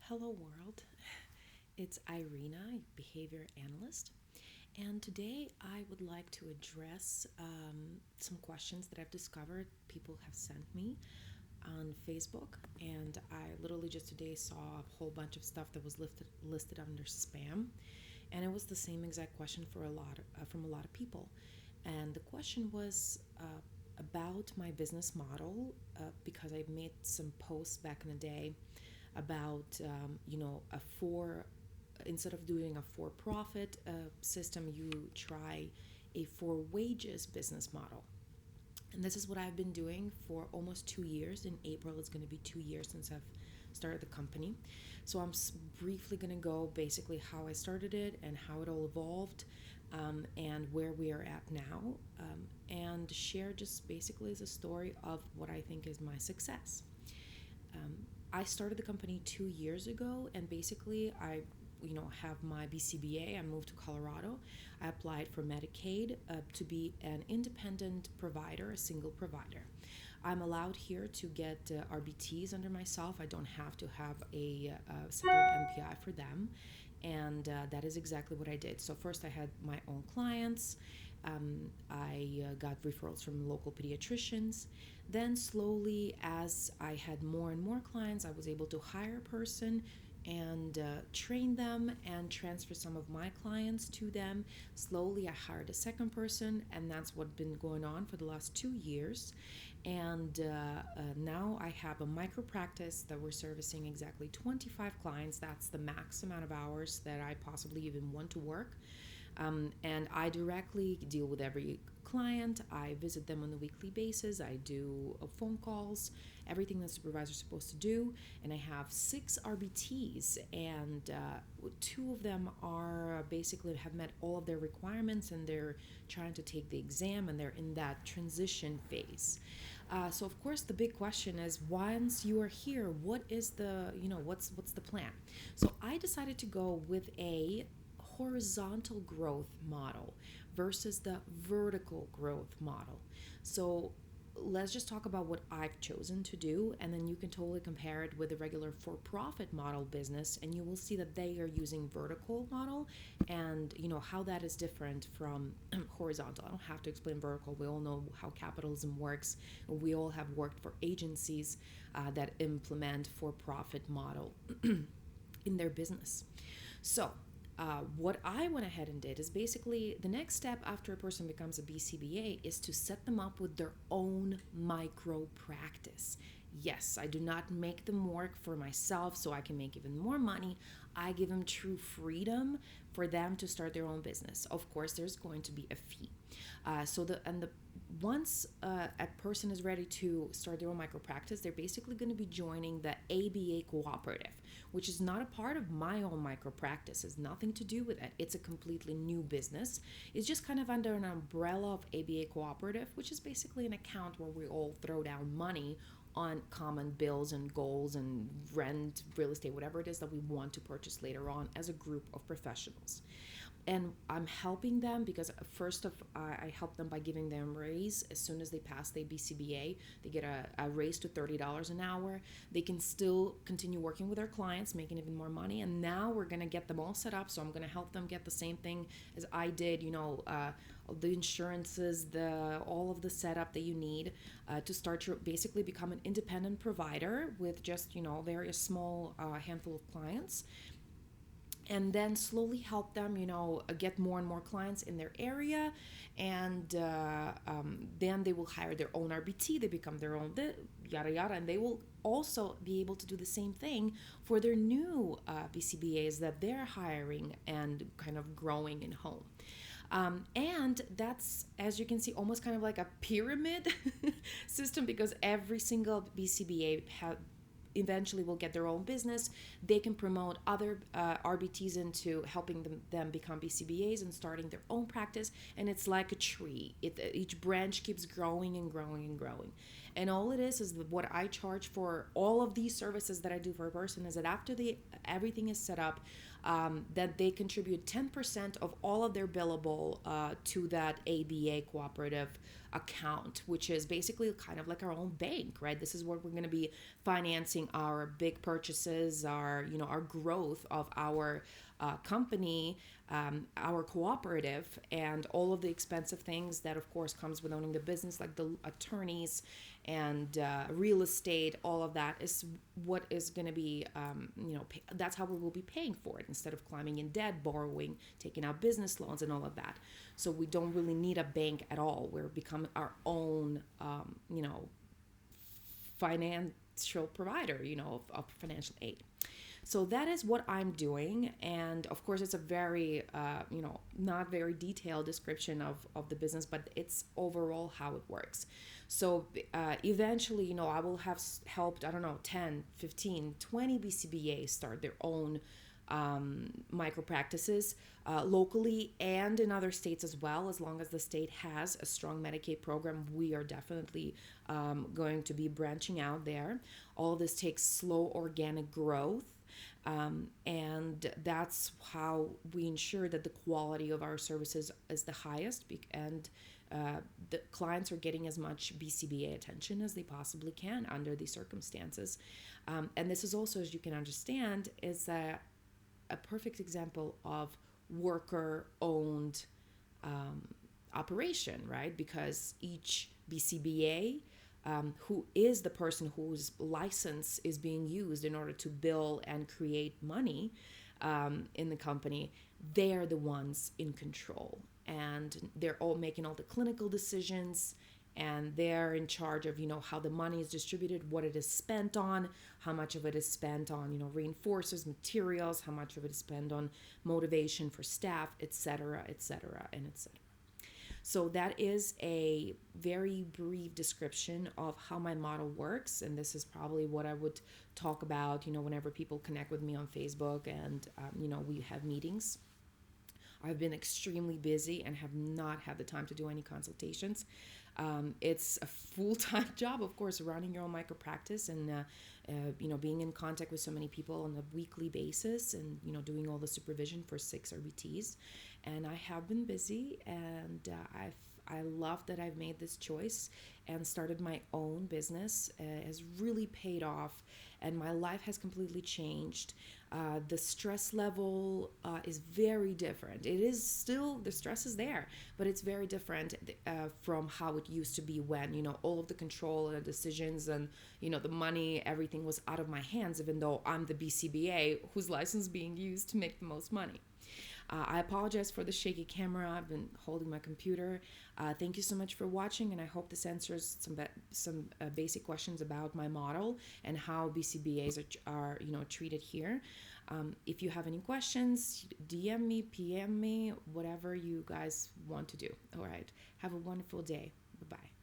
Hello, world. It's Irina, behavior analyst, and today I would like to address some questions that I've discovered people have sent me on Facebook. And I literally just today saw a whole bunch of stuff that was listed under spam, and it was the same exact question for from a lot of people. And the question was about my business model because I made some posts back in the day about a for instead of doing a for-profit system, you try a for wages business model. And this is what I've been doing for almost 2 years. In April it's going to be 2 years since I've started the company. So I'm briefly going to go basically how I started it and how it all evolved, and where we are at now, and share just basically as a story of what I think is my success. um, I started the company 2 years ago, and basically I have my BCBA. I moved to Colorado. I applied for Medicaid to be an independent provider, a single provider. I'm allowed here to get RBTs under myself. I don't have to have a separate MPI for them, and that is exactly what I did. So first I had my own clients. I got referrals from local pediatricians. Then slowly, as I had more and more clients, I was able to hire a person and train them and transfer some of my clients to them. Slowly I hired a second person, and that's what's been going on for the last 2 years. And now I have a micro practice that we're servicing exactly 25 clients. That's the max amount of hours that I possibly even want to work. And I directly deal with every client. I visit them on a weekly basis. I do phone calls, everything the supervisor is supposed to do. And I have 6 RBTs, and two of them are basically have met all of their requirements, and they're trying to take the exam, and they're in that transition phase. So of course the big question is, once you are here, what is the what's the plan? So I decided to go with a horizontal growth model versus the vertical growth model. So let's just talk about what I've chosen to do, and then you can totally compare it with a regular for-profit model business, and you will see that they are using vertical model, and how that is different from horizontal. I don't have to explain vertical. We all know how capitalism works. We all have worked for agencies that implement for-profit model in their business. So what I went ahead and did is basically the next step after a person becomes a BCBA is to set them up with their own micro practice. Yes, I do not make them work for myself so I can make even more money. I give them true freedom for them to start their own business. Of course, there's going to be a fee. Once a person is ready to start their own micro practice, they're basically going to be joining the ABA Cooperative, which is not a part of my own micro practice. It's nothing to do with it. It's a completely new business. It's just kind of under an umbrella of ABA Cooperative, which is basically an account where we all throw down money on common bills and goals and rent, real estate, whatever it is that we want to purchase later on as a group of professionals. And I'm helping them because I help them by giving them a raise. As soon as they pass their BCBA, they get a raise to $30 an hour. They can still continue working with their clients, making even more money. And now we're going to get them all set up. So I'm going to help them get the same thing as I did, the insurances, all of the setup that you need to start to basically become an independent provider with just, very small handful of clients, and then slowly help them, get more and more clients in their area. And then they will hire their own RBT. They become their own yada yada, and they will also be able to do the same thing for their new BCBAs that they're hiring and kind of growing in home. And that's, as you can see, almost kind of like a pyramid system, because every single BCBA eventually will get their own business. They can promote other RBTs into helping them become BCBAs and starting their own practice. And it's like a tree. Each branch keeps growing and growing and growing. And all it is what I charge for all of these services that I do for a person is that after everything is set up, that they contribute 10% of all of their billable to that ABA cooperative account, which is basically kind of like our own bank, right? This is where we're going to be financing our big purchases, our growth of our company, our cooperative, and all of the expensive things that, of course, comes with owning the business, like the attorneys and real estate. All of that is what is going to be, that's how we will be paying for it instead of climbing in debt, borrowing, taking out business loans, and all of that. So we don't really need a bank at all. We're becoming our own, financial provider, of financial aid. So that is what I'm doing. And of course, it's a very, not very detailed description of the business, but it's overall how it works. So eventually, I will have helped, 10, 15, 20 BCBAs start their own micro practices locally and in other states as well. As long as the state has a strong Medicaid program, we are definitely going to be branching out there. All of this takes slow organic growth. And that's how we ensure that the quality of our services is the highest, and the clients are getting as much BCBA attention as they possibly can under these circumstances. And this is also, as you can understand, is a perfect example of worker-owned operation, right? Because each BCBA, who is the person whose license is being used in order to bill and create money in the company, they're the ones in control. And they're all making all the clinical decisions, and they're in charge of, how the money is distributed, what it is spent on, how much of it is spent on, reinforcers, materials, how much of it is spent on motivation for staff, etc., etc., and etc. So that is a very brief description of how my model works, and this is probably what I would talk about, whenever people connect with me on Facebook and, we have meetings. I've been extremely busy and have not had the time to do any consultations. It's a full-time job, of course, running your own micro practice and, being in contact with so many people on a weekly basis and, doing all the supervision for 6 RBTs. And I have been busy, and I love that I've made this choice and started my own business. It has really paid off, and my life has completely changed. The stress level is very different. It is still, the stress is there, but it's very different from how it used to be when, all of the control and the decisions and, the money, everything was out of my hands, even though I'm the BCBA whose license is being used to make the most money. I apologize for the shaky camera. I've been holding my computer. Thank you so much for watching, and I hope this answers some basic questions about my model and how BCBAs are treated here. If you have any questions, DM me, PM me, whatever you guys want to do. All right. Have a wonderful day. Bye-bye.